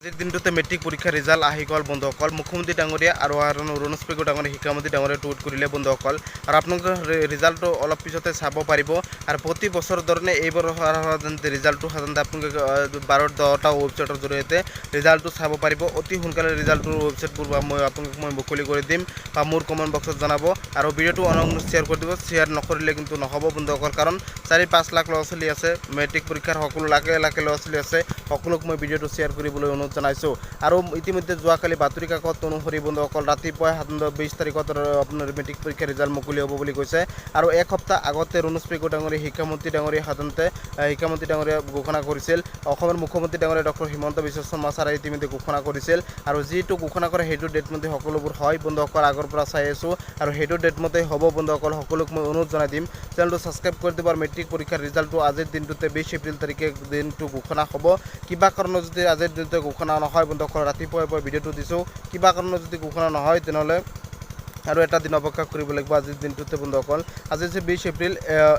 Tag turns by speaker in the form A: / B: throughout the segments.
A: আজিৰ দিনটোতে মেট্ৰিক পৰীক্ষাৰ ৰিজাল্ট আহি গ'ল বন্ধুসকল। মুখ্যমন্ত্ৰী ডাঙৰীয়া আৰু অৰুণোজ পেগু ডাঙৰীয়া শিক্ষামন্ত্ৰী ডাঙৰীয়া টুইট কৰিলে বন্ধুসকল। আৰু আপোনালোকে ৰিজাল্টটো অলপ পিছতে চাব পাৰিব। আৰু প্ৰতি বছৰ ধৰণে এইবাৰ ৰিজাল্টটো সাধাৰণতে আপোনালোকে 12-10টা ৱেবছাইটৰ জৰিয়তে ৰিজাল্টটো চাব পাৰিব। অতি সোনকালে ৰিজাল্টটোৰ ৱেবছাইটবোৰ আপোনালোকক মই মুকলি কৰি দিম বা মোৰ কমেণ্ট বক্সত জনাব। আৰু ভিডিঅ'টো শ্বেয়াৰ কৰি দিব। শ্বেয়াৰ নকৰিলে কিন্তু নহ'ব বন্ধুসকল, কাৰণ 4-5 লাখ ল'ৰা ছোৱালী আছে, মেট্ৰিক পৰীক্ষাৰ সকলো লাখে লাখে ল'ৰা ছোৱালী আছে, সকলোক মই ভিডিঅ'টো শ্বেয়াৰ কৰিবলৈ অনুৰোধ জনাইছোঁ। আৰু ইতিমধ্যে যোৱাকালি বাতৰি কাকত অনুসৰি বন্ধুসকল ৰাতিপুৱাই 20 তাৰিখত আপোনাৰ মেট্ৰিক পৰীক্ষাৰ ৰিজাল্ট মুকলি হ'ব বুলি কৈছে। আৰু এক সপ্তাহ আগতে অৰুণোজ পেগু ডাঙৰীয়া শিক্ষামন্ত্ৰী ডাঙৰীয়া ঘোষণা কৰিছিল। অসমৰ মুখ্যমন্ত্ৰী ডাঙৰীয়া ডক্টৰ হিমন্ত বিশ্ব শৰ্মা ছাৰে ইতিমধ্যে ঘোষণা কৰিছিল। আৰু যিটো ঘোষণা কৰে সেইটো ডেট মতে সকলোবোৰ হয় বন্ধুসকল, আগৰ পৰা চাই আছোঁ। আৰু সেইটো ডেট মতে হ'ব বন্ধুসকল, সকলোক মই অনুৰোধ জনাই দিম চেনেলটো ছাবস্ক্ৰাইব কৰি দিব। আৰু মেট্ৰিক পৰীক্ষাৰ ৰিজাল্টটো আজিৰ দিনটোতে 20 এপ্ৰিল তাৰিখে দিনটো ঘোষণা হ'ব। কিবা কাৰণত যদি আজিৰ দিনটোতে ঘোষণা নহয় বন্ধুসকল, ৰাতিপুৱাই ভিডিঅ'টো দিছোঁ, কিবা কাৰণত যদি ঘোষণা নহয় তেনেহ'লে আৰু এটা দিন অপেক্ষা কৰিব লাগিব আজিৰ দিনটোতে বন্ধুসকল। আজি যে 20 এপ্ৰিল,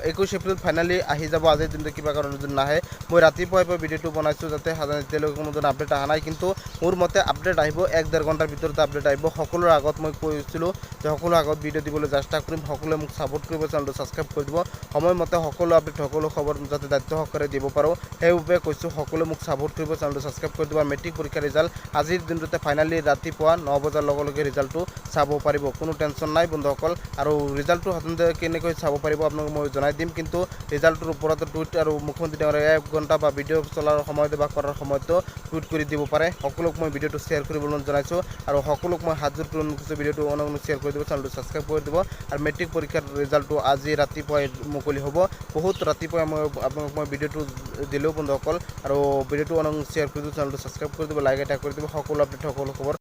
A: 21 এপ্ৰিল ফাইনেলি আহি যাব আজিৰ দিনটো কিবা কাৰণত যদি নাহে। মই ৰাতিপুৱাই ভিডিঅ'টো বনাইছোঁ যাতে এতিয়ালৈকে কোনো ধৰণৰ আপডেট অহা নাই, কিন্তু মোৰ মতে আপডেট আহিব, 1-1.5 ঘণ্টাৰ ভিতৰতে আপডেট আহিব। সকলোৰে আগত মই কৈছিলোঁ যে সকলোৰে আগত ভিডিঅ' দিবলৈ চেষ্টা কৰিম। সকলোৱে মোক ছাপোৰ্ট কৰিব, চেনেলটো ছাবস্ক্ৰাইব কৰি দিব। সময়মতে সকলো আপডেট সকলো খবৰ যাতে দায়িত্ব সহকাৰে দিব পাৰোঁ সেইবাবে কৈছোঁ, সকলোৱে মোক ছাপোৰ্ট কৰিব, চেনেলটো ছাবস্ক্ৰাইব কৰি দিব। মেট্ৰিক পৰীক্ষাৰ ৰিজাল্ট আজিৰ দিনটোতে ফাইনেলি ৰাতিপুৱা 9 বজাৰ লগে লগে ৰিজাল্টটো চাব পাৰিব, কোনো টেনশ্যন নাই বন্ধুসকল। আৰু ৰিজাল্টটো সাধাৰণতে কেনেকৈ চাব পাৰিব আপোনালোকক মই জনাই দিম, কিন্তু ৰিজাল্টটোৰ ওপৰতে টুইট আৰু মুখ্যমন্ত্ৰী ডাঙৰীয়াই 1 ঘণ্টা বা ভিডিঅ' চলাৰ সময়তে বা কৰাৰ সময়তো টুইট কৰি দিব পাৰে। সকলোক মই ভিডিঅ'টো শ্বেয়াৰ কৰিবলৈ জনাইছোঁ। আৰু সকলোক মই হাতযোৰ কৰি কৈছোঁ ভিডিঅ'টো শ্বেয়াৰ কৰি দিব, চেনেলটো ছাবস্ক্ৰাইব কৰি দিব। আৰু মেট্ৰিক পৰীক্ষাৰ ৰিজাল্টটো আজি ৰাতিপুৱাই মুকলি হ'ব, বহুত ৰাতিপুৱাই আপোনালোক মই ভিডিঅ'টো দিলোঁ বন্ধুসকল। আৰু ভিডিঅ'টো শ্বেয়াৰ কৰি দিব, চেনেলটো ছাবস্ক্ৰাইব কৰি দিব, লাইক এটা কৰি দিব। সকলো আপডেট সকলো খবৰ